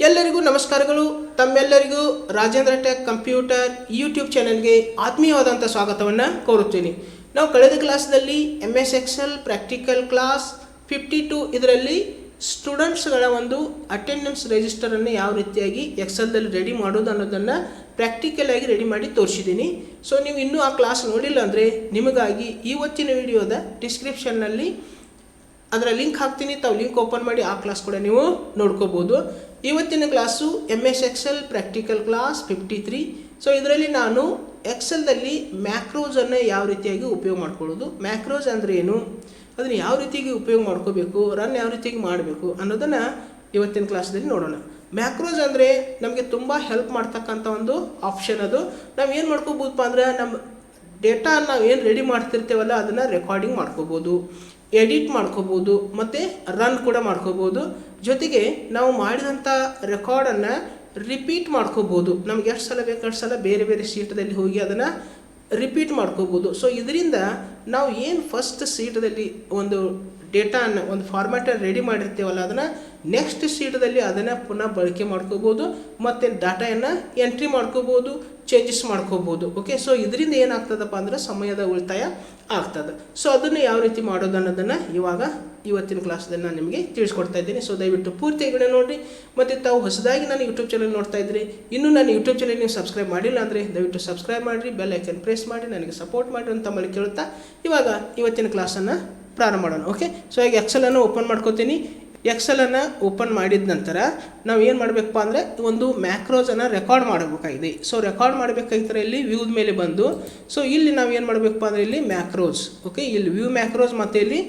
ಎಲ್ಲರಿಗೂ ನಮಸ್ಕಾರಗಳು. ತಮ್ಮೆಲ್ಲರಿಗೂ ರಾಜೇಂದ್ರ ಟೆಕ್ ಕಂಪ್ಯೂಟರ್ ಯೂಟ್ಯೂಬ್ ಚಾನೆಲ್ಗೆ ಆತ್ಮೀಯವಾದಂಥ ಸ್ವಾಗತವನ್ನು ಕೋರುತ್ತೀನಿ. ನಾವು ಕಳೆದ ಕ್ಲಾಸ್ದಲ್ಲಿ MS Excel ಪ್ರಾಕ್ಟಿಕಲ್ ಕ್ಲಾಸ್ 52 ಇದರಲ್ಲಿ ಸ್ಟೂಡೆಂಟ್ಸ್ಗಳ ಒಂದು ಅಟೆಂಡೆನ್ಸ್ ರಿಜಿಸ್ಟರನ್ನು ಯಾವ ರೀತಿಯಾಗಿ ಎಕ್ಸೆಲ್ದಲ್ಲಿ ರೆಡಿ ಮಾಡೋದು ಅನ್ನೋದನ್ನು ಪ್ರಾಕ್ಟಿಕಲ್ ಆಗಿ ರೆಡಿ ಮಾಡಿ ತೋರಿಸಿದ್ದೀನಿ. ಸೊ ನೀವು ಇನ್ನೂ ಆ ಕ್ಲಾಸ್ ನೋಡಿಲ್ಲ ಅಂದರೆ ನಿಮಗಾಗಿ ಇವತ್ತಿನ ವಿಡಿಯೋದ ಡಿಸ್ಕ್ರಿಪ್ಷನ್ನಲ್ಲಿ ಅದರ ಲಿಂಕ್ ಹಾಕ್ತೀನಿ. ತಾವು ಲಿಂಕ್ ಓಪನ್ ಮಾಡಿ ಆ ಕ್ಲಾಸ್ ಕೂಡ ನೀವು ನೋಡ್ಕೋಬೋದು. ಇವತ್ತಿನ class MS Excel practical class 53. So ಇದರಲ್ಲಿ ನಾನು ಎಕ್ಸೆಲ್ದಲ್ಲಿ ಮ್ಯಾಕ್ರೋಸನ್ನು ಯಾವ ರೀತಿಯಾಗಿ ಉಪಯೋಗ ಮಾಡ್ಕೊಳ್ಳೋದು, ಮ್ಯಾಕ್ರೋಸ್ ಅಂದರೆ ಏನು, ಅದನ್ನು ಯಾವ ರೀತಿಯಾಗಿ ಉಪಯೋಗ ಮಾಡ್ಕೋಬೇಕು, ರನ್ ಯಾವ ರೀತಿಯಾಗಿ ಮಾಡಬೇಕು ಅನ್ನೋದನ್ನು ಇವತ್ತಿನ ಕ್ಲಾಸ್ದಲ್ಲಿ ನೋಡೋಣ. ಮ್ಯಾಕ್ರೋಸ್ ಅಂದರೆ ನಮಗೆ ತುಂಬ ಹೆಲ್ಪ್ ಮಾಡ್ತಕ್ಕಂಥ ಒಂದು ಆಪ್ಷನ್. ಅದು ನಾವು ಏನು ಮಾಡ್ಕೋಬೋದಪ್ಪ ಅಂದರೆ ನಮ್ಮ ಡೇಟಾ ನಾವು ಏನು ರೆಡಿ ಮಾಡ್ತಿರ್ತೇವಲ್ಲ ಅದನ್ನು ರೆಕಾರ್ಡಿಂಗ್ ಮಾಡ್ಕೋಬೋದು, ಎಡಿಟ್ ಮಾಡ್ಕೋಬೋದು ಮತ್ತು ರನ್ ಕೂಡ ಮಾಡ್ಕೋಬೋದು. ಜೊತೆಗೆ ನಾವು ಮಾಡಿದಂಥ ರೆಕಾರ್ಡನ್ನು ರಿಪೀಟ್ ಮಾಡ್ಕೋಬೋದು. ನಮ್ಗೆ ಎಷ್ಟು ಸಲ ಬೇಕು ಅಷ್ಟು ಸಲ ಬೇರೆ ಬೇರೆ ಸೀಟದಲ್ಲಿ ಹೋಗಿ ಅದನ್ನು ರಿಪೀಟ್ ಮಾಡ್ಕೋಬೋದು. ಸೊ ಇದರಿಂದ ನಾವು ಏನು ಫಸ್ಟ್ ಸೀಟದಲ್ಲಿ ಒಂದು ಡೇಟಾನ ಒಂದು ಫಾರ್ಮ್ಯಾಟನ್ನು ರೆಡಿ ಮಾಡಿರ್ತೀವಲ್ಲ ಅದನ್ನು ನೆಕ್ಸ್ಟ್ ಸೀಟದಲ್ಲಿ ಅದನ್ನು ಪುನಃ ಬಳಕೆ ಮಾಡ್ಕೋಬೋದು ಮತ್ತು ಡಾಟಾಯನ್ನು ಎಂಟ್ರಿ ಮಾಡ್ಕೋಬೋದು, ಚೇಂಜಸ್ ಮಾಡ್ಕೋಬೋದು. ಓಕೆ, ಸೊ ಇದರಿಂದ ಏನಾಗ್ತದಪ್ಪ ಅಂದರೆ ಸಮಯದ ಉಳಿತಾಯ ಆಗ್ತದೆ. ಸೊ ಅದನ್ನು ಯಾವ ರೀತಿ ಮಾಡೋದು ಅನ್ನೋದನ್ನು ಇವತ್ತಿನ ಕ್ಲಾಸ್ದಲ್ಲಿ ನಾನು ನಿಮಗೆ ತಿಳಿಸ್ಕೊಡ್ತಾ ಇದ್ದೀನಿ. ಸೊ ದಯವಿಟ್ಟು ಪೂರ್ತಿಯಾಗಿ ವಿಡಿಯೋ ನೋಡಿರಿ. ಮತ್ತು ತಾವು ಹೊಸದಾಗಿ ನಾನು ಯೂಟ್ಯೂಬ್ ಚಾನಲ್ ನೋಡ್ತಾ ಇದ್ರಿ, ಇನ್ನೂ ನಾನು ಯೂಟ್ಯೂಬ್ ಚಾನಲ್ ನೀವು ಸಬ್ಸ್ಕ್ರೈಬ್ ಮಾಡಿಲ್ಲ ಅಂದರೆ ದಯವಿಟ್ಟು ಸಬ್ಸ್ಕ್ರೈಬ್ ಮಾಡಿರಿ, ಬೆಲ್ ಐಕನ್ ಪ್ರೆಸ್ ಮಾಡಿ ನನಗೆ ಸಪೋರ್ಟ್ ಮಾಡಿರಿ ಅಂತ ತಮ್ಮಲ್ಲಿ ಕೇಳುತ್ತಾ ಇವತ್ತಿನ ಕ್ಲಾಸನ್ನು ಪ್ರಾರಂಭ ಮಾಡೋಣ. ಓಕೆ, ಸೊ ಈಗ ಎಕ್ಸೆಲನ್ನು ಓಪನ್ ಮಾಡ್ಕೋತೀನಿ. ಎಕ್ಸೆಲನ್ನು ಓಪನ್ ಮಾಡಿದ ನಂತರ ನಾವು ಏನು ಮಾಡಬೇಕಪ್ಪ ಅಂದರೆ ಒಂದು ಮ್ಯಾಕ್ರೋಸನ್ನು ರೆಕಾರ್ಡ್ ಮಾಡಬೇಕಾಗಿದೆ. ಸೊ ರೆಕಾರ್ಡ್ ಮಾಡಬೇಕಾಗಿದ್ದರೆ ಇಲ್ಲಿ ವ್ಯೂದ ಮೇಲೆ ಬಂದು, ಸೊ ಇಲ್ಲಿ ನಾವು ಏನು ಮಾಡಬೇಕಪ್ಪ ಅಂದರೆ ಇಲ್ಲಿ ಮ್ಯಾಕ್ರೋಸ್, ಓಕೆ, ಇಲ್ಲಿ ವ್ಯೂ ಮ್ಯಾಕ್ರೋಸ್ ಮತ್ತು ಇಲ್ಲಿ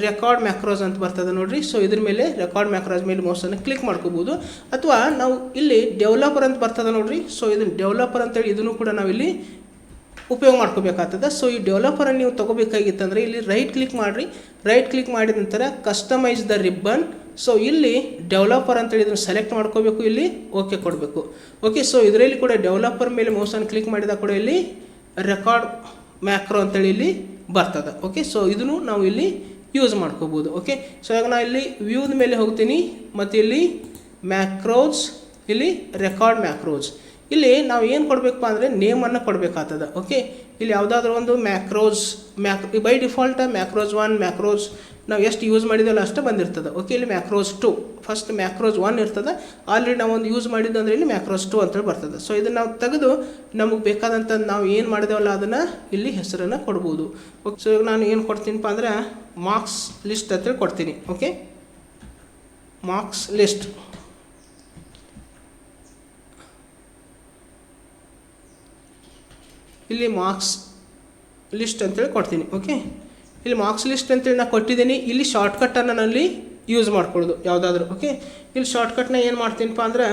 ರೆಕಾರ್ಡ್ ಮ್ಯಾಕ್ರೋಸ್ ಅಂತ ಬರ್ತದೆ ನೋಡಿರಿ. ಸೊ ಇದ್ರ ಮೇಲೆ ರೆಕಾರ್ಡ್ ಮ್ಯಾಕ್ರೋಸ್ ಮೇಲೆ ಮೌಸನ್ನು ಕ್ಲಿಕ್ ಮಾಡ್ಕೋಬೋದು. ಅಥವಾ ನಾವು ಇಲ್ಲಿ ಡೆವಲಪರ್ ಅಂತ ಬರ್ತದೆ ನೋಡಿರಿ. ಸೊ ಇದನ್ನು ಡೆವಲಪರ್ ಅಂತೇಳಿ ಇದನ್ನು ಕೂಡ ನಾವಿಲ್ಲಿ ಉಪಯೋಗ ಮಾಡ್ಕೋಬೇಕಾಗ್ತದೆ. ಸೊ ಈ ಡೆವಲಪರನ್ನು ನೀವು ತೊಗೋಬೇಕಾಗಿತ್ತಂದರೆ ಇಲ್ಲಿ ರೈಟ್ ಕ್ಲಿಕ್ ಮಾಡಿರಿ. ರೈಟ್ ಕ್ಲಿಕ್ ಮಾಡಿದ ನಂತರ ಕಸ್ಟಮೈಸ್ ದ ರಿಬ್ಬನ್. ಸೊ ಇಲ್ಲಿ ಡೆವಲಪರ್ ಅಂತೇಳಿ ಇದನ್ನು ಸೆಲೆಕ್ಟ್ ಮಾಡ್ಕೋಬೇಕು, ಇಲ್ಲಿ ಓಕೆ ಕೊಡಬೇಕು. ಓಕೆ, ಸೊ ಇದರಲ್ಲಿ ಕೂಡ ಡೆವಲಪರ್ ಮೇಲೆ ಮೌಸನ್ನು ಕ್ಲಿಕ್ ಮಾಡಿದಾಗ ಕೂಡ ಇಲ್ಲಿ ರೆಕಾರ್ಡ್ ಮ್ಯಾಕ್ರೋ ಅಂತೇಳಿ ಇಲ್ಲಿ ಬರ್ತದೆ. ಓಕೆ, ಸೊ ಇದನ್ನು ನಾವು ಇಲ್ಲಿ ಯೂಸ್ ಮಾಡ್ಕೋಬೋದು. ಓಕೆ, ಸೊ ಈಗ ನಾನು ಇಲ್ಲಿ ವ್ಯೂದ ಮೇಲೆ ಹೋಗ್ತೀನಿ ಮತ್ತು ಇಲ್ಲಿ ಮ್ಯಾಕ್ರೋಸ್, ಇಲ್ಲಿ ರೆಕಾರ್ಡ್ ಮ್ಯಾಕ್ರೋಸ್, ಇಲ್ಲಿ ನಾವು ಏನು ಕೊಡಬೇಕಪ್ಪ ಅಂದರೆ ನೇಮನ್ನು ಕೊಡಬೇಕಾಗ್ತದೆ. ಓಕೆ, ಇಲ್ಲಿ ಯಾವುದಾದ್ರೂ ಒಂದು ಮ್ಯಾಕ್ರೋಸ್ ಬೈ ಡಿಫಾಲ್ಟ್ ಮ್ಯಾಕ್ರೋಸ್ 1 ಮ್ಯಾಕ್ರೋಸ್ ನಾವು ಎಷ್ಟು ಯೂಸ್ ಮಾಡಿದೇವಲ್ಲ ಅಷ್ಟೇ ಬಂದಿರ್ತದೆ. ಓಕೆ, ಇಲ್ಲಿ ಮ್ಯಾಕ್ರೋಸ್ 2 ಫಸ್ಟ್ ಮ್ಯಾಕ್ರೋಸ್ 1 ಇರ್ತದೆ. ಆಲ್ರೆಡಿ ನಾವು ಒಂದು ಯೂಸ್ ಮಾಡಿದ್ದು ಅಂದರೆ ಇಲ್ಲಿ ಮ್ಯಾಕ್ರೋಸ್ 2 ಅಂತೇಳಿ ಬರ್ತದೆ. ಸೊ ಇದನ್ನು ನಾವು ತೆಗೆದು ನಮಗೆ ಬೇಕಾದಂಥ ನಾವು ಏನು ಮಾಡಿದೇವಲ್ಲ ಅದನ್ನು ಇಲ್ಲಿ ಹೆಸರನ್ನು ಕೊಡ್ಬೋದು. ಓಕೆ, ಸೊ ಈಗ ನಾನು ಏನು ಕೊಡ್ತೀನಪ್ಪ ಅಂದರೆ ಮಾರ್ಕ್ಸ್ ಲಿಸ್ಟ್ ಅಂತೇಳಿ ಕೊಡ್ತೀನಿ. ಓಕೆ, ಮಾರ್ಕ್ಸ್ ಲಿಸ್ಟ್, ಇಲ್ಲಿ ಮಾರ್ಕ್ಸ್ ಲಿಸ್ಟ್ ಅಂತೇಳಿ ಕೊಡ್ತೀನಿ. ಓಕೆ, ಇಲ್ಲಿ ಮಾರ್ಕ್ಸ್ ಲಿಸ್ಟ್ ಅಂತೇಳಿ ನಾನು ಕೊಟ್ಟಿದ್ದೀನಿ. ಇಲ್ಲಿ ಶಾರ್ಟ್ಕಟ್ಟನ್ನು ನಾನಲ್ಲಿ ಯೂಸ್ ಮಾಡ್ಕೊಳ್ಳೋದು ಯಾವುದಾದ್ರೂ. ಓಕೆ, ಇಲ್ಲಿ ಶಾರ್ಟ್ಕಟ್ನ ಏನು ಮಾಡ್ತೀನಪ್ಪ ಅಂದರೆ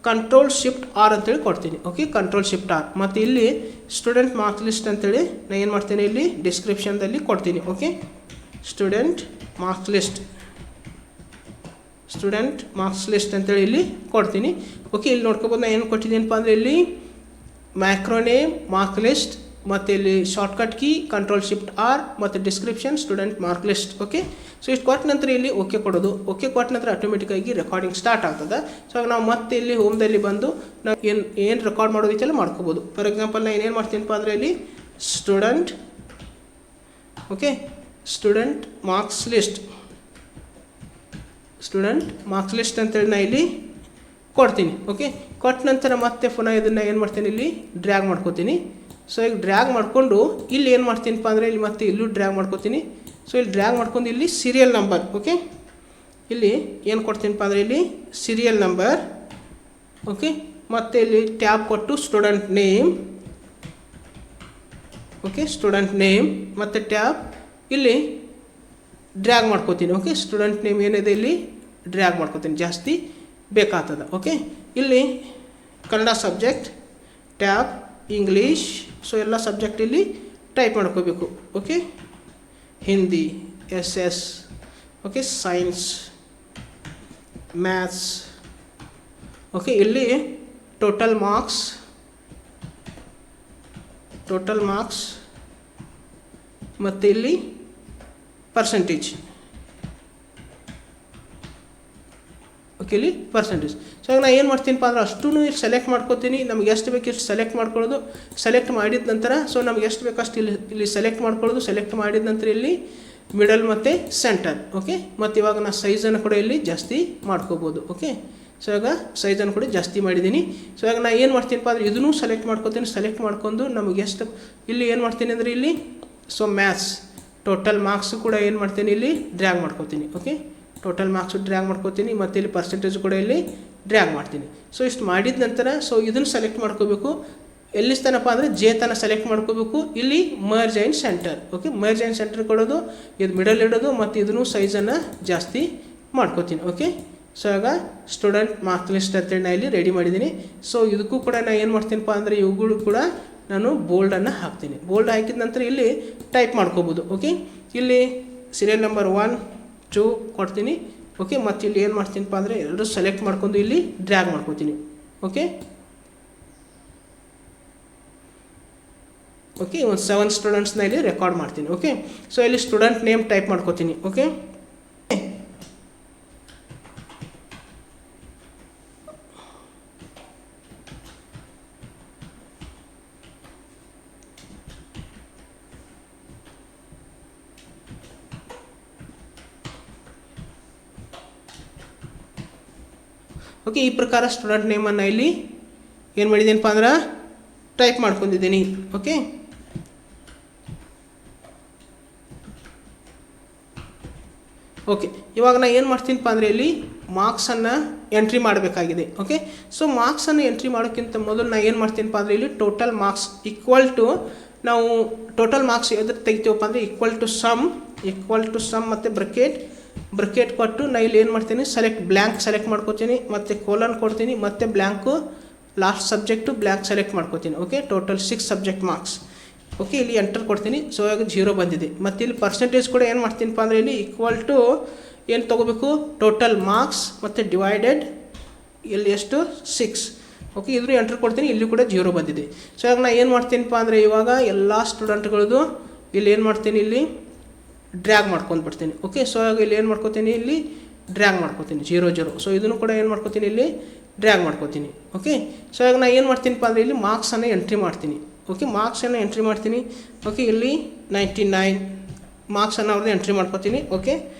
Ctrl+Shift+R ಅಂತೇಳಿ ಕೊಡ್ತೀನಿ. Okay, Ctrl+Shift+R. ಮತ್ತು ಇಲ್ಲಿ ಸ್ಟೂಡೆಂಟ್ ಮಾರ್ಕ್ಸ್ ಲಿಸ್ಟ್ ಅಂತೇಳಿ ನಾನು ಏನು ಮಾಡ್ತೀನಿ ಇಲ್ಲಿ ಡಿಸ್ಕ್ರಿಪ್ಷನ್ದಲ್ಲಿ ಕೊಡ್ತೀನಿ. ಓಕೆ, ಸ್ಟೂಡೆಂಟ್ ಮಾರ್ಕ್ಸ್ ಲಿಸ್ಟ್ ಅಂತೇಳಿ ಇಲ್ಲಿ ಕೊಡ್ತೀನಿ. ಓಕೆ, ಇಲ್ಲಿ ನೋಡ್ಕೊಬೋದು ನಾನು ಏನು ಕೊಟ್ಟಿದ್ದೀನಪ್ಪ ಅಂದರೆ ಇಲ್ಲಿ ಮ್ಯಾಕ್ರೋ ನೇಮ್ ಮಾರ್ಕ್ ಲಿಸ್ಟ್ ಮತ್ತು ಇಲ್ಲಿ ಶಾರ್ಟ್ಕಟ್ ಕೀ Ctrl+Shift+R ಮತ್ತು description student mark list. Okay, so ಇಷ್ಟು ಕೊಟ್ಟ ನಂತರ ಇಲ್ಲಿ ಓಕೆ ಕೊಡೋದು. ಓಕೆ ಕೊಟ್ಟ ನಂತರ ಆಟೋಮೆಟಿಕ್ಕಾಗಿ ರೆಕಾರ್ಡಿಂಗ್ ಸ್ಟಾರ್ಟ್ ಆಗ್ತದೆ. ಸೊ ನಾವು ಮತ್ತೆ ಇಲ್ಲಿ ಹೋಮ್ದಲ್ಲಿ ಬಂದು ನಾವು ಏನು ರೆಕಾರ್ಡ್ ಮಾಡೋದಕ್ಕೆಲ್ಲ ಮಾಡ್ಕೋಬೋದು. ಫಾರ್ ಎಕ್ಸಾಂಪಲ್ ನಾನು ಏನೇನು ಮಾಡ್ತೀನಪ್ಪ ಅಂದರೆ ಇಲ್ಲಿ ಸ್ಟೂಡೆಂಟ್ ಮಾರ್ಕ್ಸ್ ಲಿಸ್ಟ್ ಅಂತೇಳಿ ನಾನು ಇಲ್ಲಿ ಕೊಡ್ತೀನಿ. ಓಕೆ, ಕೊಟ್ಟ ನಂತರ ಮತ್ತೆ ಪುನಃ ಇದನ್ನು ಏನು ಮಾಡ್ತೀನಿ ಇಲ್ಲಿ ಡ್ರ್ಯಾಗ್ ಮಾಡ್ಕೋತೀನಿ. ಸೊ ಈಗ ಡ್ರ್ಯಾಗ್ ಮಾಡಿಕೊಂಡು ಇಲ್ಲಿ ಏನು ಮಾಡ್ತೀನಪ್ಪ ಅಂದರೆ ಇಲ್ಲಿ ಮತ್ತೆ ಇಲ್ಲೂ ಡ್ರ್ಯಾಗ್ ಮಾಡ್ಕೋತೀನಿ. ಸೊ ಇಲ್ಲಿ ಡ್ರ್ಯಾಗ್ ಮಾಡ್ಕೊಂಡು ಇಲ್ಲಿ ಸೀರಿಯಲ್ ನಂಬರ್, ಓಕೆ, ಇಲ್ಲಿ ಏನು ಕೊಡ್ತೀನಪ್ಪ ಅಂದರೆ ಇಲ್ಲಿ ಸೀರಿಯಲ್ ನಂಬರ್. ಓಕೆ, ಮತ್ತು ಇಲ್ಲಿ ಟ್ಯಾಬ್ ಕೊಟ್ಟು student name, okay, student name ಮತ್ತು ಟ್ಯಾಬ್ ಇಲ್ಲಿ ಡ್ರ್ಯಾಗ್ ಮಾಡ್ಕೋತೀನಿ. ಓಕೆ, ಸ್ಟೂಡೆಂಟ್ ನೇಮ್ ಏನಿದೆ ಇಲ್ಲಿ ಡ್ರ್ಯಾಗ್ ಮಾಡ್ಕೋತೀನಿ, ಜಾಸ್ತಿ ಬೇಕಾಗ್ತದೆ. ಓಕೆ, ಇಲ್ಲಿ Kannada subject tab English, so ಎಲ್ಲ ಸಬ್ಜೆಕ್ಟ್ ಇಲ್ಲಿ ಟೈಪ್ ಮಾಡ್ಕೋಬೇಕು. Okay, Hindi SS, okay, science, maths. Okay, ಇಲ್ಲಿ ಟೋಟಲ್ ಮಾರ್ಕ್ಸ್ ಮತ್ತು ಇಲ್ಲಿ ಪರ್ಸೆಂಟೇಜ್. ಓಕೆ ಇಲ್ಲಿ ಪರ್ಸೆಂಟೇಜ್. ಸೊ ಇವಾಗ ನಾನು ಏನು ಮಾಡ್ತೀನಪ್ಪ ಅಂದ್ರೆ ಅಷ್ಟೂ ಇಲ್ಲಿ ಸೆಲೆಕ್ಟ್ ಮಾಡ್ಕೋತೀನಿ. ನಮ್ಗೆ ಎಷ್ಟು ಬೇಕು ಇಷ್ಟು ಸೆಲೆಕ್ಟ್ ಮಾಡ್ಕೊಳ್ಳೋದು. ಸೆಲೆಕ್ಟ್ ಮಾಡಿದ ನಂತರ ಸೊ ನಮ್ಗೆ ಎಷ್ಟು ಬೇಕು ಅಷ್ಟು ಇಲ್ಲಿ ಸೆಲೆಕ್ಟ್ ಮಾಡ್ಕೊಳ್ಳೋದು. ಸೆಲೆಕ್ಟ್ ಮಾಡಿದ ನಂತರ ಇಲ್ಲಿ ಮಿಡಲ್ ಮತ್ತು ಸೆಂಟರ್. ಓಕೆ, ಮತ್ತು ಇವಾಗ ನಾನು ಸೈಜನ್ನು ಕೂಡ ಇಲ್ಲಿ ಜಾಸ್ತಿ ಮಾಡ್ಕೋಬೋದು. ಓಕೆ, ಸೊ ಇವಾಗ ಸೈಜನ್ನು ಕೂಡ ಜಾಸ್ತಿ ಮಾಡಿದ್ದೀನಿ. ಸೊ ಇವಾಗ ನಾನು ಏನು ಮಾಡ್ತೀನಪ್ಪ ಅಂದರೆ ಇದನ್ನು ಸೆಲೆಕ್ಟ್ ಮಾಡ್ಕೋತೀನಿ. ಸೆಲೆಕ್ಟ್ ಮಾಡ್ಕೊಂಡು ನಮಗೆ ಎಷ್ಟು ಇಲ್ಲಿ ಏನು ಮಾಡ್ತೀನಿ ಅಂದರೆ ಇಲ್ಲಿ ಸೊ ಮ್ಯಾಥ್ಸ್ ಟೋಟಲ್ ಮಾರ್ಕ್ಸ್ ಕೂಡ ಏನು ಮಾಡ್ತೀನಿ ಇಲ್ಲಿ ಡ್ರ್ಯಾಗ್ ಮಾಡ್ಕೋತೀನಿ. ಓಕೆ, ಟೋಟಲ್ ಮಾರ್ಕ್ಸು ಡ್ರ್ಯಾಗ್ ಮಾಡ್ಕೋತೀನಿ ಮತ್ತು ಇಲ್ಲಿ ಪರ್ಸೆಂಟೇಜ್ ಕೂಡ ಇಲ್ಲಿ ಡ್ರ್ಯಾಗ್ ಮಾಡ್ತೀನಿ. ಸೊ ಇಷ್ಟು ಮಾಡಿದ ನಂತರ ಸೊ ಇದನ್ನು ಸೆಲೆಕ್ಟ್ ಮಾಡ್ಕೋಬೇಕು. ಎಲ್ಲಿ ತನಪ್ಪ ಅಂದರೆ ಜೆ ತನ ಸೆಲೆಕ್ಟ್ ಮಾಡ್ಕೋಬೇಕು. ಇಲ್ಲಿ merge and centre. Okay, merge and centre ಕೊಡೋದು, ಇದು ಮಿಡಲ್ ಇಡೋದು ಮತ್ತು ಇದನ್ನು ಸೈಜನ್ನು ಜಾಸ್ತಿ ಮಾಡ್ಕೋತೀನಿ. ಓಕೆ, ಸೊ ಇವಾಗ ಸ್ಟೂಡೆಂಟ್ ಮಾರ್ಕ್ ಲಿಸ್ಟ್ ಅಂತೇಳಿ ನಾನು ಇಲ್ಲಿ ರೆಡಿ ಮಾಡಿದ್ದೀನಿ. ಸೊ ಇದಕ್ಕೂ ಕೂಡ ನಾನು ಏನು ಮಾಡ್ತೀನಪ್ಪ ಅಂದರೆ ಇವುಗಳು ಕೂಡ ನಾನು ಬೋಲ್ಡನ್ನು ಹಾಕ್ತೀನಿ. ಬೋಲ್ಡ್ ಹಾಕಿದ ನಂತರ ಇಲ್ಲಿ ಟೈಪ್ ಮಾಡ್ಕೋಬೋದು. ಓಕೆ, ಇಲ್ಲಿ ಸೀರಿಯಲ್ ನಂಬರ್ 1 2 ಕೊಡ್ತೀನಿ. ಓಕೆ, ಮತ್ತು ಇಲ್ಲಿ ಏನು ಮಾಡ್ತೀನಪ್ಪ ಅಂದರೆ ಎರಡು ಸೆಲೆಕ್ಟ್ ಮಾಡ್ಕೊಂಡು ಇಲ್ಲಿ ಡ್ರ್ಯಾಗ್ ಮಾಡ್ಕೋತೀನಿ. ಓಕೆ ಓಕೆ, ಒಂದು 7 ಸ್ಟೂಡೆಂಟ್ಸ್ನ ಇಲ್ಲಿ ರೆಕಾರ್ಡ್ ಮಾಡ್ತೀನಿ. ಓಕೆ, ಸೊ ಇಲ್ಲಿ ಸ್ಟೂಡೆಂಟ್ ನೇಮ್ ಟೈಪ್ ಮಾಡ್ಕೋತೀನಿ. ಓಕೆ, ಓಕೆ, ಈ ಪ್ರಕಾರ ಸ್ಟೂಡೆಂಟ್ ನೇಮನ್ನು ಇಲ್ಲಿ ಏನು ಮಾಡಿದ್ದೀನಪ್ಪ ಅಂದ್ರೆ ಟೈಪ್ ಮಾಡ್ಕೊಂಡಿದ್ದೀನಿ. ಓಕೆ, ಓಕೆ, ಇವಾಗ ನಾನು ಏನು ಮಾಡ್ತೀನಪ್ಪ ಅಂದರೆ ಇಲ್ಲಿ ಮಾರ್ಕ್ಸನ್ನು ಎಂಟ್ರಿ ಮಾಡಬೇಕಾಗಿದೆ. ಓಕೆ, ಸೊ ಮಾರ್ಕ್ಸನ್ನು ಎಂಟ್ರಿ ಮಾಡೋಕ್ಕಿಂತ ಮೊದಲು ನಾನು ಏನು ಮಾಡ್ತೀನಪ್ಪ ಅಂದರೆ ಇಲ್ಲಿ ಟೋಟಲ್ ಮಾರ್ಕ್ಸ್ ಈಕ್ವಲ್ ಟು ನಾವು ಟೋಟಲ್ ಮಾರ್ಕ್ಸ್ ಎದುರು ತೆಗಿತೀವಪ್ಪ ಅಂದರೆ ಈಕ್ವಲ್ ಟು ಸಮ್ ಮತ್ತು ಬ್ರಕೆಟ್ ಕೊಟ್ಟು ನಾನು ಇಲ್ಲಿ ಏನು ಮಾಡ್ತೀನಿ ಸೆಲೆಕ್ಟ್ ಬ್ಲ್ಯಾಂಕ್ ಸೆಲೆಕ್ಟ್ ಮಾಡ್ಕೋತೀನಿ ಮತ್ತು ಕೋಲನ್ ಕೊಡ್ತೀನಿ ಮತ್ತು blank last subject blank select ಮಾಡ್ಕೋತೀನಿ. Okay, total 6 subject marks. Okay, ಇಲ್ಲಿ ಎಂಟರ್ ಕೊಡ್ತೀನಿ. ಸೊ ಇವಾಗ 0 ಬಂದಿದೆ. ಮತ್ತು ಇಲ್ಲಿ ಪರ್ಸೆಂಟೇಜ್ ಕೂಡ ಏನು ಮಾಡ್ತೀನಪ್ಪ ಅಂದರೆ ಇಲ್ಲಿ ಈಕ್ವಲ್ ಟು ಏನು ತೊಗೋಬೇಕು ಟೋಟಲ್ ಮಾರ್ಕ್ಸ್ ಮತ್ತು ಡಿವೈಡೆಡ್ ಇಲ್ಲಿ ಎಷ್ಟು 6. ಓಕೆ, ಇದ್ರೂ ಎಂಟರ್ ಕೊಡ್ತೀನಿ. ಇಲ್ಲಿ ಕೂಡ 0 ಬಂದಿದೆ. ಸೊ ಇವಾಗ ನಾನು ಏನು ಮಾಡ್ತೀನಪ್ಪ ಅಂದರೆ ಇವಾಗ ಎಲ್ಲ ಸ್ಟೂಡೆಂಟ್ಗಳದ್ದು ಇಲ್ಲಿ ಏನು ಮಾಡ್ತೀನಿ ಇಲ್ಲಿ ಡ್ರ್ಯಾಗ್ ಮಾಡ್ಕೊಂಡು ಬಿಡ್ತೀನಿ. ಓಕೆ, ಸೊ ಇವಾಗ ಇಲ್ಲಿ ಏನು ಮಾಡ್ಕೋತೀನಿ ಇಲ್ಲಿ ಡ್ರ್ಯಾಗ್ ಮಾಡ್ಕೋತೀನಿ 0 0. ಸೊ ಇದನ್ನು ಕೂಡ ಏನು ಮಾಡ್ಕೋತೀನಿ ಇಲ್ಲಿ ಡ್ರ್ಯಾಗ್ ಮಾಡ್ಕೋತೀನಿ. ಓಕೆ, ಸೊ ಇವಾಗ ನಾನು ಏನು ಮಾಡ್ತೀನಪ್ಪ ಅಂದರೆ ಇಲ್ಲಿ ಮಾರ್ಕ್ಸನ್ನು ಎಂಟ್ರಿ ಮಾಡ್ತೀನಿ. ಓಕೆ, ಮಾರ್ಕ್ಸನ್ನು ಎಂಟ್ರಿ ಮಾಡ್ತೀನಿ. ಓಕೆ, ಇಲ್ಲಿ 99 ಮಾರ್ಕ್ಸನ್ನು ಅವ್ರದ್ದು ಎಂಟ್ರಿ ಮಾಡ್ಕೋತೀನಿ. ಓಕೆ,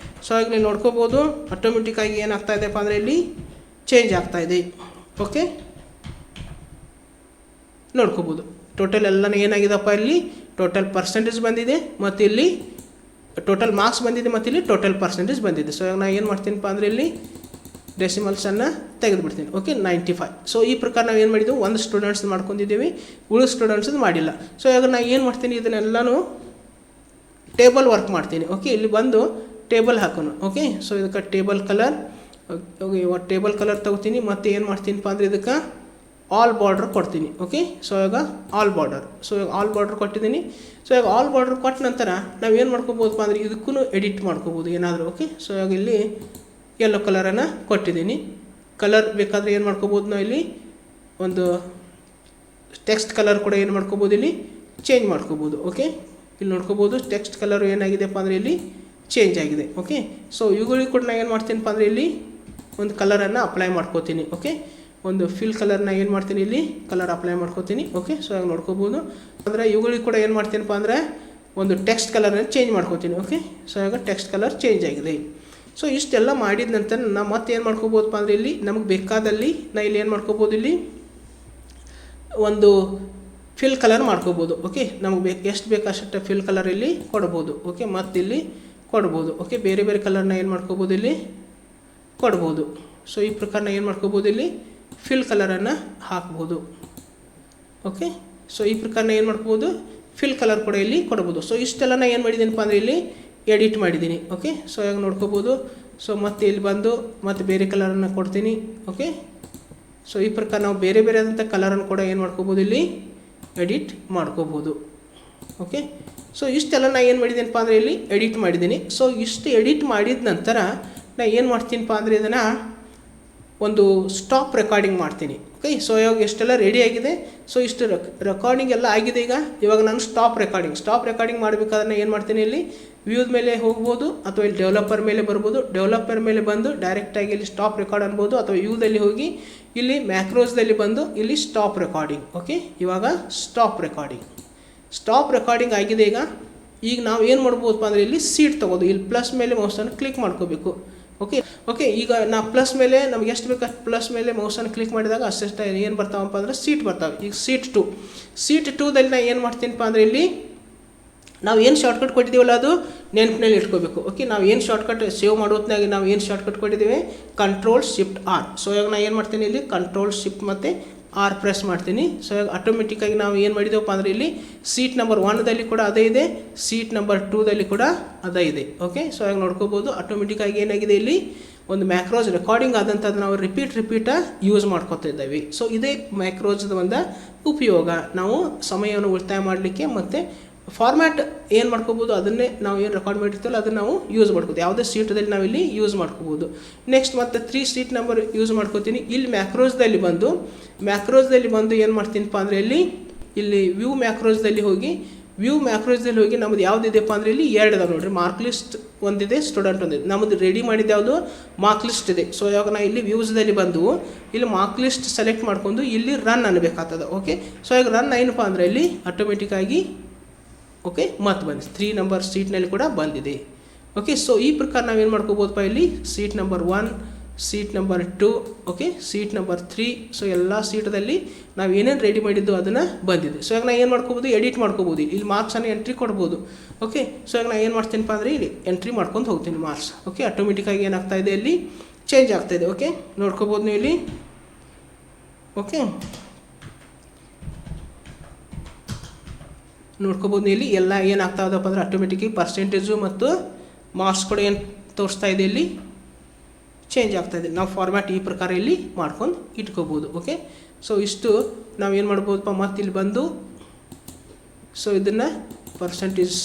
ಸೊ ಈಗ ನೀವು ನೋಡ್ಕೋಬೋದು ಆಟೋಮೆಟಿಕ್ಕಾಗಿ ಏನಾಗ್ತಾ ಇದೆಯಪ್ಪ ಅಂದರೆ ಇಲ್ಲಿ ಚೇಂಜ್ ಆಗ್ತಾಯಿದೆ. ಓಕೆ, ನೋಡ್ಕೋಬೋದು ಟೋಟಲ್ ಎಲ್ಲನೂ ಏನಾಗಿದೆಪ್ಪ ಇಲ್ಲಿ ಟೋಟಲ್ ಪರ್ಸೆಂಟೇಜ್ ಬಂದಿದೆ ಮತ್ತು ಇಲ್ಲಿ ಟೋಟಲ್ ಮಾರ್ಕ್ಸ್ ಬಂದಿದೆ ಮತ್ತು ಇಲ್ಲಿ ಟೋಟಲ್ ಪರ್ಸೆಂಟೇಜ್ ಬಂದಿದೆ. ಸೊ ಇವಾಗ ನಾನು ಏನು ಮಾಡ್ತೀನಪ್ಪ ಅಂದರೆ ಇಲ್ಲಿ ಡೆಸಿಮಲ್ಸನ್ನು ತೆಗೆದುಬಿಡ್ತೀನಿ. ಓಕೆ, 95. ಸೊ ಈ ಪ್ರಕಾರ ನಾವು ಏನು ಮಾಡಿದ್ದೀವಿ ಒಂದು ಸ್ಟೂಡೆಂಟ್ಸ್ ಮಾಡ್ಕೊಂಡಿದ್ದೀವಿ, ಉಳಿದ ಸ್ಟೂಡೆಂಟ್ಸದು ಮಾಡಿಲ್ಲ. ಸೊ ಇವಾಗ ನಾನು ಏನು ಮಾಡ್ತೀನಿ ಇದನ್ನೆಲ್ಲನೂ ಟೇಬಲ್ ವರ್ಕ್ ಮಾಡ್ತೀನಿ. ಓಕೆ, ಇಲ್ಲಿ ಬಂದು ಟೇಬಲ್ ಹಾಕೋಣ. ಓಕೆ, ಸೊ ಇದಕ್ಕೆ ಟೇಬಲ್ ಕಲರ್ ಟೇಬಲ್ ಕಲರ್ ತೊಗೋತೀನಿ ಮತ್ತು ಏನು ಮಾಡ್ತೀನಪ್ಪ ಅಂದರೆ ಇದಕ್ಕೆ ಆಲ್ ಬಾರ್ಡರ್ ಕೊಡ್ತೀನಿ. ಓಕೆ, ಸೊ ಇವಾಗ ಆಲ್ ಬಾರ್ಡರ್ ಕೊಟ್ಟಿದ್ದೀನಿ. ಸೊ ಇವಾಗ ಆಲ್ ಬಾರ್ಡರ್ ಕೊಟ್ಟ ನಂತರ ನಾವು ಏನು ಮಾಡ್ಕೋಬೋದಪ್ಪ ಅಂದರೆ ಇದಕ್ಕೂ ಎಡಿಟ್ ಮಾಡ್ಕೋಬೋದು ಏನಾದರೂ. ಓಕೆ, ಸೊ ಇವಾಗ ಇಲ್ಲಿ ಯೆಲ್ಲೋ ಕಲರನ್ನು ಕೊಟ್ಟಿದ್ದೀನಿ. ಕಲರ್ ಬೇಕಾದರೆ ಏನು ಮಾಡ್ಕೋಬೋದು ನಾವು ಇಲ್ಲಿ ಒಂದು ಟೆಕ್ಸ್ಟ್ ಕಲರ್ ಕೂಡ ಏನು ಮಾಡ್ಕೋಬೋದು ಇಲ್ಲಿ ಚೇಂಜ್ ಮಾಡ್ಕೋಬೋದು. ಓಕೆ, ಇಲ್ಲಿ ನೋಡ್ಕೋಬೋದು ಟೆಕ್ಸ್ಟ್ ಕಲರು ಏನಾಗಿದೆಪ್ಪ ಅಂದರೆ ಇಲ್ಲಿ ಚೇಂಜ್ ಆಗಿದೆ. ಓಕೆ, ಸೊ ಇವುಗಳಿಗೆ ಕೂಡ ನಾನು ಏನು ಮಾಡ್ತೀನಪ್ಪ ಅಂದರೆ ಇಲ್ಲಿ ಒಂದು ಕಲರನ್ನು ಅಪ್ಲೈ ಮಾಡ್ಕೋತೀನಿ. ಓಕೆ, ಒಂದು ಫಿಲ್ ಕಲರ್ನ ಏನು ಮಾಡ್ತೀನಿ ಇಲ್ಲಿ ಕಲರ್ ಅಪ್ಲೈ ಮಾಡ್ಕೋತೀನಿ. ಓಕೆ, ಸೊ ಇವಾಗ ನೋಡ್ಕೋಬೋದು ಅಂದರೆ ಇವುಗಳಿಗೆ ಕೂಡ ಏನು ಮಾಡ್ತೀನಪ್ಪ ಅಂದರೆ ಒಂದು ಟೆಕ್ಸ್ಟ್ ಕಲರ್ನ ಚೇಂಜ್ ಮಾಡ್ಕೋತೀನಿ. ಓಕೆ, ಸೊ ಇವಾಗ ಟೆಕ್ಸ್ಟ್ ಕಲರ್ ಚೇಂಜ್ ಆಗಿದೆ. ಸೊ ಇಷ್ಟೆಲ್ಲ ಮಾಡಿದ ನಂತರ ನಾವು ಮತ್ತೆ ಏನು ಮಾಡ್ಕೋಬೋದಪ್ಪ ಅಂದರೆ ಇಲ್ಲಿ ನಮಗೆ ಬೇಕಾದಲ್ಲಿ ನಾ ಇಲ್ಲಿ ಏನು ಮಾಡ್ಕೋಬೋದು ಇಲ್ಲಿ ಒಂದು ಫಿಲ್ ಕಲರ್ ಮಾಡ್ಕೋಬೋದು. ಓಕೆ, ನಮಗೆ ಎಷ್ಟು ಬೇಕು ಅಷ್ಟು ಫಿಲ್ ಕಲರ್ ಇಲ್ಲಿ ಕೊಡ್ಬೋದು. ಓಕೆ, ಮತ್ತು ಇಲ್ಲಿ ಕೊಡ್ಬೋದು. ಓಕೆ, ಬೇರೆ ಬೇರೆ ಕಲರ್ನ ಏನು ಮಾಡ್ಕೋಬೋದು ಇಲ್ಲಿ ಕೊಡ್ಬೋದು. ಸೊ ಈ ಪ್ರಕಾರನ ಏನು ಮಾಡ್ಕೋಬೋದು ಇಲ್ಲಿ ಫಿಲ್ ಕಲರನ್ನು ಹಾಕ್ಬೋದು. ಓಕೆ, ಸೊ ಈ ಪ್ರಕಾರನ ಏನು ಮಾಡ್ಕೋಬೋದು ಫಿಲ್ ಕಲರ್ ಕೂಡ ಇಲ್ಲಿ ಕೊಡ್ಬೋದು. ಸೊ ಇಷ್ಟೆಲ್ಲ ನಾನು ಏನು ಮಾಡಿದ್ದೀನಪ್ಪ ಅಂದರೆ ಇಲ್ಲಿ ಎಡಿಟ್ ಮಾಡಿದ್ದೀನಿ. ಓಕೆ, ಸೊ ಇವಾಗ ನೋಡ್ಕೋಬೋದು. ಸೊ ಮತ್ತೆ ಇಲ್ಲಿ ಬಂದು ಮತ್ತು ಬೇರೆ ಕಲರನ್ನು ಕೊಡ್ತೀನಿ. ಓಕೆ, ಸೊ ಈ ಪ್ರಕಾರ ನಾವು ಬೇರೆ ಬೇರೆ ಆದಂಥ ಕಲರನ್ನು ಕೂಡ ಏನು ಮಾಡ್ಕೋಬೋದು ಇಲ್ಲಿ ಎಡಿಟ್ ಮಾಡ್ಕೋಬೋದು. ಓಕೆ, ಸೊ ಇಷ್ಟೆಲ್ಲ ನಾನು ಏನು ಮಾಡಿದ್ದೀನಪ್ಪ ಅಂದರೆ ಇಲ್ಲಿ ಎಡಿಟ್ ಮಾಡಿದ್ದೀನಿ. ಸೊ ಇಷ್ಟು ಎಡಿಟ್ ಮಾಡಿದ ನಂತರ ನಾನು ಏನು ಮಾಡ್ತೀನಪ್ಪ ಅಂದರೆ ಇದನ್ನು ಒಂದು ಸ್ಟಾಪ್ ರೆಕಾರ್ಡಿಂಗ್ ಮಾಡ್ತೀನಿ. ಓಕೆ, ಸೊ ಇವಾಗ ಎಷ್ಟೆಲ್ಲ ರೆಡಿ ಆಗಿದೆ. ಸೊ ಇಷ್ಟು ರೆಕಾರ್ಡಿಂಗ್ ಎಲ್ಲ ಆಗಿದೆ. ಇವಾಗ ನಾನು ಸ್ಟಾಪ್ ರೆಕಾರ್ಡಿಂಗ್ ಮಾಡಬೇಕಾದ್ರೆ ನಾನು ಏನು ಮಾಡ್ತೀನಿ ಇಲ್ಲಿ ವ್ಯೂದ ಮೇಲೆ ಹೋಗ್ಬೋದು ಅಥವಾ ಇಲ್ಲಿ ಡೆವಲಪರ್ ಮೇಲೆ ಬರ್ಬೋದು. ಡೆವಲಪರ್ ಮೇಲೆ ಬಂದು ಡೈರೆಕ್ಟಾಗಿ ಇಲ್ಲಿ ಸ್ಟಾಪ್ ರೆಕಾರ್ಡ್ ಅನ್ಬೋದು, ಅಥವಾ ವ್ಯೂದಲ್ಲಿ ಹೋಗಿ ಇಲ್ಲಿ ಮ್ಯಾಕ್ರೋಸ್ದಲ್ಲಿ ಬಂದು ಇಲ್ಲಿ ಸ್ಟಾಪ್ ರೆಕಾರ್ಡಿಂಗ್. ಓಕೆ, ಇವಾಗ ಸ್ಟಾಪ್ ರೆಕಾರ್ಡಿಂಗ್ ಆಗಿದೆ. ಈಗ ನಾವು ಏನು ಮಾಡ್ಬೋದಪ್ಪ ಅಂದರೆ ಇಲ್ಲಿ ಸೀಟ್ ತೊಗೋದು, ಇಲ್ಲಿ ಪ್ಲಸ್ ಮೇಲೆ ಮೌಸನ್ನು ಕ್ಲಿಕ್ ಮಾಡ್ಕೋಬೇಕು. ಓಕೆ, ಈಗ ನಾವು ಪ್ಲಸ್ ಮೇಲೆ ನಮ್ಗೆ ಎಷ್ಟು ಬೇಕು ಪ್ಲಸ್ ಮೇಲೆ ಮೌಸನ್ನು ಕ್ಲಿಕ್ ಮಾಡಿದಾಗ ಅಷ್ಟು ಏನು ಬರ್ತಾವಪ್ಪ ಅಂದರೆ ಸೀಟ್ ಬರ್ತಾವೆ. ಈಗ ಸೀಟ್ ಟೂದಲ್ಲಿ ನಾನು ಏನು ಮಾಡ್ತೀನಪ್ಪ ಅಂದರೆ ಇಲ್ಲಿ ನಾವು ಏನು ಶಾರ್ಟ್ಕಟ್ ಕೊಟ್ಟಿದ್ದೀವಲ್ಲ ಅದು ನೆನಪಿನಲ್ಲಿ ಇಟ್ಕೋಬೇಕು. ಓಕೆ, ನಾವು ಏನು ಶಾರ್ಟ್ಕಟ್ ಸೇವ್ ಮಾಡೋತ್ನಾಗ ನಾವು ಏನು ಶಾರ್ಟ್ಕಟ್ ಕೊಟ್ಟಿದ್ದೀವಿ, Ctrl+Shift+R. ಸೊ ಇವಾಗ ನಾನು ಏನು ಮಾಡ್ತೀನಿ ಇಲ್ಲಿ Ctrl+Shift ಮತ್ತು R ಪ್ರೆಸ್ ಮಾಡ್ತೀನಿ. ಸೊ ಇವಾಗ ಆಟೋಮೆಟಿಕ್ಕಾಗಿ ನಾವು ಏನು ಮಾಡಿದೇವಪ್ಪ ಅಂದರೆ ಇಲ್ಲಿ ಸೀಟ್ ನಂಬರ್ 1ದಲ್ಲಿ ಕೂಡ ಅದೇ ಇದೆ, ಸೀಟ್ ನಂಬರ್ 2ದಲ್ಲಿ ಕೂಡ ಅದೇ ಇದೆ. ಓಕೆ, ಸೊ ಇವಾಗ ನೋಡ್ಕೋಬೋದು ಆಟೋಮೆಟಿಕ್ಕಾಗಿ ಏನಾಗಿದೆ ಇಲ್ಲಿ ಒಂದು ಮ್ಯಾಕ್ರೋಸ್ ರೆಕಾರ್ಡಿಂಗ್ ಆದಂಥದ್ದು ನಾವು ರಿಪೀಟ್ ಯೂಸ್ ಮಾಡ್ಕೊತಾ ಇದ್ದೀವಿ. ಸೊ ಇದೇ ಮ್ಯಾಕ್ರೋಸ್ದ ಒಂದು ಉಪಯೋಗ. ನಾವು ಸಮಯವನ್ನು ಉಳಿತಾಯ ಮಾಡಲಿಕ್ಕೆ ಮತ್ತು ಫಾರ್ಮ್ಯಾಟ್ ಏನು ಮಾಡ್ಕೋಬೋದು, ಅದನ್ನೇ ನಾವು ಏನು ರೆಕಾರ್ಡ್ ಮಾಡಿರ್ತೀವಲ್ಲ ಅದನ್ನು ನಾವು ಯೂಸ್ ಮಾಡ್ಕೋಬೋದು. ಯಾವುದೇ ಸೀಟದಲ್ಲಿ ನಾವು ಇಲ್ಲಿ ಯೂಸ್ ಮಾಡ್ಕೋಬೋದು. ನೆಕ್ಸ್ಟ್ ಮತ್ತೆ 3 ಸೀಟ್ ನಂಬರ್ ಯೂಸ್ ಮಾಡ್ಕೋತೀನಿ. ಇಲ್ಲಿ ಮ್ಯಾಕ್ರೋಸ್ದಲ್ಲಿ ಬಂದು ಏನು ಮಾಡ್ತೀನಪ್ಪ ಅಂದರೆ ಇಲ್ಲಿ ವ್ಯೂ ಮ್ಯಾಕ್ರೋಸ್ದಲ್ಲಿ ಹೋಗಿ ನಮ್ಮದು ಯಾವುದಿದೆಪ್ಪ ಅಂದರೆ ಇಲ್ಲಿ 2 ಅದಾವೆ ನೋಡಿರಿ. ಮಾರ್ಕ್ ಲಿಸ್ಟ್ ಒಂದಿದೆ, ಸ್ಟೂಡೆಂಟ್ ಒಂದಿದೆ. ನಮ್ಮದು ರೆಡಿ ಮಾಡಿದ್ದು ಯಾವುದು ಮಾರ್ಕ್ ಲಿಸ್ಟ್ ಇದೆ. ಸೊ ಇವಾಗ ನಾವು ಇಲ್ಲಿ ವ್ಯೂಸ್ದಲ್ಲಿ ಬಂದು ಇಲ್ಲಿ ಮಾರ್ಕ್ ಲಿಸ್ಟ್ ಸೆಲೆಕ್ಟ್ ಮಾಡ್ಕೊಂಡು ಇಲ್ಲಿ ರನ್ ಅನ್ನಬೇಕಾಗ್ತದೆ. ಓಕೆ, ಸೊ ಈಗ ರನ್ ಏನಪ್ಪ ಅಂದರೆ ಇಲ್ಲಿ ಆಟೋಮೆಟಿಕ್ಕಾಗಿ ಓಕೆ ಮತ್ತೆ ಬಂದಿದೆ, 3 ನಂಬರ್ ಸೀಟ್ನಲ್ಲಿ ಕೂಡ ಬಂದಿದೆ. ಓಕೆ, ಸೊ ಈ ಪ್ರಕಾರ ನಾವೇನು ಮಾಡ್ಕೋಬೋದಪ್ಪ ಇಲ್ಲಿ seat number 1, seat number 2, okay seat number 3. So ಎಲ್ಲ ಸೀಟದಲ್ಲಿ ನಾವು ಏನೇನು ರೆಡಿ ಮಾಡಿದ್ದು ಅದನ್ನು ಬಂದಿದೆ. ಸೊ ಇವಾಗ ನಾನು ಏನು ಮಾಡ್ಕೋಬೋದು, ಎಡಿಟ್ ಮಾಡ್ಕೋಬೋದು. ಇಲ್ಲಿ ಮಾರ್ಕ್ಸನ್ನು ಎಂಟ್ರಿ ಕೊಡ್ಬೋದು. ಓಕೆ, ಸೊ ಇವಾಗ ನಾನು ಏನು ಮಾಡ್ತೀನಪ್ಪ ಅಂದರೆ ಇಲ್ಲಿ ಎಂಟ್ರಿ ಮಾಡ್ಕೊಂಡು ಹೋಗ್ತೀನಿ ಮಾರ್ಕ್ಸ್. ಓಕೆ, ಆಟೋಮೆಟಿಕ್ಕಾಗಿ ಏನಾಗ್ತಾ ಇದೆ ಇಲ್ಲಿ ಚೇಂಜ್ ಆಗ್ತಾಯಿದೆ. ಓಕೆ, ನೋಡ್ಕೋಬೋದು ನೀವು ಇಲ್ಲಿ. ಓಕೆ, ನೋಡ್ಕೋಬೋದು ಇಲ್ಲಿ ಎಲ್ಲ ಏನಾಗ್ತಾ ಇದಪ್ಪ ಅಂದರೆ ಆಟೋಮೆಟಿಕ್ಕಾಗಿ ಪರ್ಸೆಂಟೇಜು ಮತ್ತು ಮಾರ್ಕ್ಸ್ ಕೂಡ ಏನು ತೋರಿಸ್ತಾ ಇದೆ ಇಲ್ಲಿ ಚೇಂಜ್ ಆಗ್ತಾಯಿದೆ. ನಾವು ಫಾರ್ಮ್ಯಾಟ್ ಈ ಪ್ರಕಾರ ಇಲ್ಲಿ ಮಾಡ್ಕೊಂಡು ಇಟ್ಕೋಬೋದು. ಓಕೆ, ಸೊ ಇಷ್ಟು ನಾವೇನು ಮಾಡ್ಬೋದಪ್ಪ, ಮತ್ತು ಇಲ್ಲಿ ಬಂದು ಸೊ ಇದನ್ನು ಪರ್ಸೆಂಟೇಜ್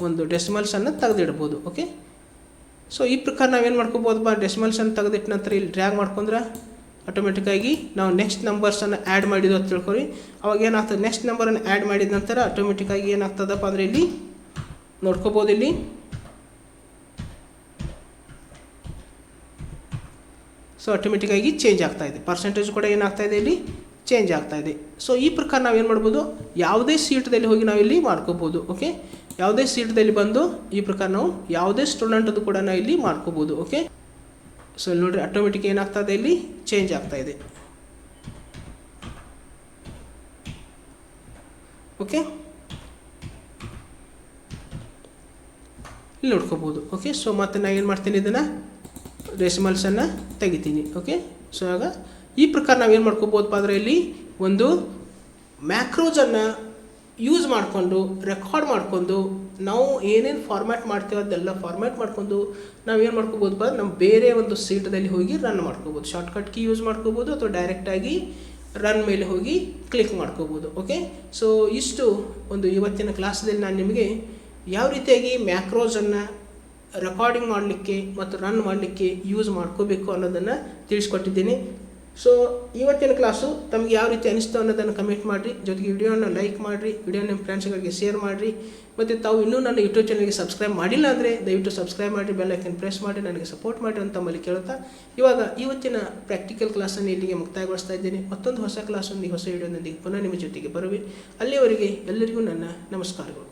ಒಂದು ಡೆಸಿಮಲ್ಸನ್ನು ತೆಗೆದಿಡ್ಬೋದು. ಓಕೆ, ಸೊ ಈ ಪ್ರಕಾರ ನಾವೇನು ಮಾಡ್ಕೋಬೋದಪ್ಪ, ಡೆಸಿಮಲ್ಸನ್ನು ತೆಗೆದಿಟ್ಟ ನಂತರ ಇಲ್ಲಿ ಡ್ರ್ಯಾಗ್ ಮಾಡ್ಕೊಂಡ್ರೆ ಆಟೋಮೆಟಿಕ್ಕಾಗಿ ನಾವು ನೆಕ್ಸ್ಟ್ ನಂಬರ್ಸನ್ನು ಆ್ಯಡ್ ಮಾಡಿದ್ದು ಅಂತ ತಿಳ್ಕೊರಿ. ಅವಾಗ ಏನಾಗ್ತದೆ, ನೆಕ್ಸ್ಟ್ ನಂಬರನ್ನು ಆ್ಯಡ್ ಮಾಡಿದ ನಂತರ ಆಟೋಮೆಟಿಕ್ಕಾಗಿ ಏನಾಗ್ತದಪ್ಪ ಅಂದರೆ ಇಲ್ಲಿ ನೋಡ್ಕೋಬೋದು. ಇಲ್ಲಿ ಸೊ ಆಟೋಮೆಟಿಕ್ಕಾಗಿ ಚೇಂಜ್ ಆಗ್ತಾಯಿದೆ, ಪರ್ಸೆಂಟೇಜ್ ಕೂಡ ಏನಾಗ್ತಾಯಿದೆ ಇಲ್ಲಿ ಚೇಂಜ್ ಆಗ್ತಾಯಿದೆ. ಸೊ ಈ ಪ್ರಕಾರ ನಾವೇನು ಮಾಡ್ಬೋದು, ಯಾವುದೇ ಸೀಟ್ದಲ್ಲಿ ಹೋಗಿ ನಾವು ಇಲ್ಲಿ ಮಾಡ್ಕೋಬೋದು. ಓಕೆ, ಯಾವುದೇ ಸೀಟ್ದಲ್ಲಿ ಬಂದು ಈ ಪ್ರಕಾರ ನಾವು ಯಾವುದೇ ಸ್ಟೂಡೆಂಟದು ಕೂಡ ನಾವು ಇಲ್ಲಿ ಮಾಡ್ಕೋಬೋದು. ಓಕೆ, ಸೊ ಇಲ್ಲಿ ನೋಡಿರಿ ಆಟೋಮೆಟಿಕ್ ಏನಾಗ್ತದೆ ಇಲ್ಲಿ ಚೇಂಜ್ ಆಗ್ತಾಯಿದೆ. ಓಕೆ, ಇಲ್ಲಿ ನೋಡ್ಕೋಬೋದು. ಓಕೆ, ಸೊ ಮತ್ತೆ ನಾನು ಏನು ಮಾಡ್ತೀನಿ, ಇದನ್ನು ಡೆಸಿಮಲ್ಸನ್ನು ತೆಗಿತೀನಿ. ಓಕೆ, ಸೊ ಆಗ ಈ ಪ್ರಕಾರ ನಾವೇನು ಮಾಡ್ಕೋಬೋದಪ್ಪ ಅಂದರೆ ಇಲ್ಲಿ ಒಂದು ಮ್ಯಾಕ್ರೋಸನ್ನು ಯೂಸ್ ಮಾಡಿಕೊಂಡು ರೆಕಾರ್ಡ್ ಮಾಡಿಕೊಂಡು ನಾವು ಏನೇನು ಫಾರ್ಮ್ಯಾಟ್ ಮಾಡ್ತೀವೋ ಅದೆಲ್ಲ ಫಾರ್ಮ್ಯಾಟ್ ಮಾಡ್ಕೊಂಡು ನಾವೇನು ಮಾಡ್ಕೋಬೋದಪ್ಪ, ನಮ್ಮ ಬೇರೆ ಒಂದು ಸೀಟದಲ್ಲಿ ಹೋಗಿ ರನ್ ಮಾಡ್ಕೋಬೋದು. ಶಾರ್ಟ್ಕಟ್ ಕೀ ಯೂಸ್ ಮಾಡ್ಕೋಬೋದು ಅಥವಾ ಡೈರೆಕ್ಟಾಗಿ ರನ್ ಮೇಲೆ ಹೋಗಿ ಕ್ಲಿಕ್ ಮಾಡ್ಕೋಬೋದು. ಓಕೆ, ಸೊ ಇಷ್ಟು ಒಂದು ಇವತ್ತಿನ ಕ್ಲಾಸಲ್ಲಿ ನಾನು ನಿಮಗೆ ಯಾವ ರೀತಿಯಾಗಿ ಮ್ಯಾಕ್ರೋಸನ್ನು ರೆಕಾರ್ಡಿಂಗ್ ಮಾಡಲಿಕ್ಕೆ ಮತ್ತು ರನ್ ಮಾಡಲಿಕ್ಕೆ ಯೂಸ್ ಮಾಡ್ಕೋಬೇಕು ಅನ್ನೋದನ್ನು ತಿಳಿಸ್ಕೊಟ್ಟಿದ್ದೀನಿ. ಸೊ ಇವತ್ತಿನ ಕ್ಲಾಸು ತಮಗೆ ಯಾವ ರೀತಿ ಅನಿಸ್ತು ಅನ್ನೋದನ್ನು ಕಮೆಂಟ್ ಮಾಡಿರಿ. ಜೊತೆಗೆ ವಿಡಿಯೋನ ಲೈಕ್ ಮಾಡಿರಿ, ವಿಡಿಯೋ ನಿಮ್ಮ ಫ್ರೆಂಡ್ಸ್ಗಳಿಗೆ ಶೇರ್ ಮಾಡಿರಿ. ಮತ್ತು ತಾವು ಇನ್ನೂ ನನ್ನ ಯೂಟ್ಯೂಬ್ ಚಾನಲ್ಗೆ ಸಬ್ಸ್ಕ್ರೈಬ್ ಮಾಡಿಲ್ಲ ಅಂದರೆ ದಯವಿಟ್ಟು ಸಬ್ಸ್ಕ್ರೈಬ್ ಮಾಡಿ, ಬೆಲ್ ಐಕನ್ ಪ್ರೆಸ್ ಮಾಡಿ ನನಗೆ ಸಪೋರ್ಟ್ ಮಾಡಿ ಅಂತ ತಮ್ಮಲ್ಲಿ ಕೇಳ್ತಾ ಇವಾಗ ಇವತ್ತಿನ ಪ್ರಾಕ್ಟಿಕಲ್ ಕ್ಲಾಸನ್ನು ಇಲ್ಲಿಗೆ ಮುಕ್ತಾಯಗೊಳಿಸ್ತಾ ಇದ್ದೇನೆ. ಮತ್ತೊಂದು ಹೊಸ ಕ್ಲಾಸೊಂದಿಗೆ ಹೊಸ ವಿಡಿಯೋದೊಂದಿಗೆ ಪುನಃ ನಿಮ್ಮ ಜೊತೆಗೆ ಬರುವೆ. ಅಲ್ಲಿಯವರೆಗೆ ಎಲ್ಲರಿಗೂ ನನ್ನ ನಮಸ್ಕಾರಗಳು.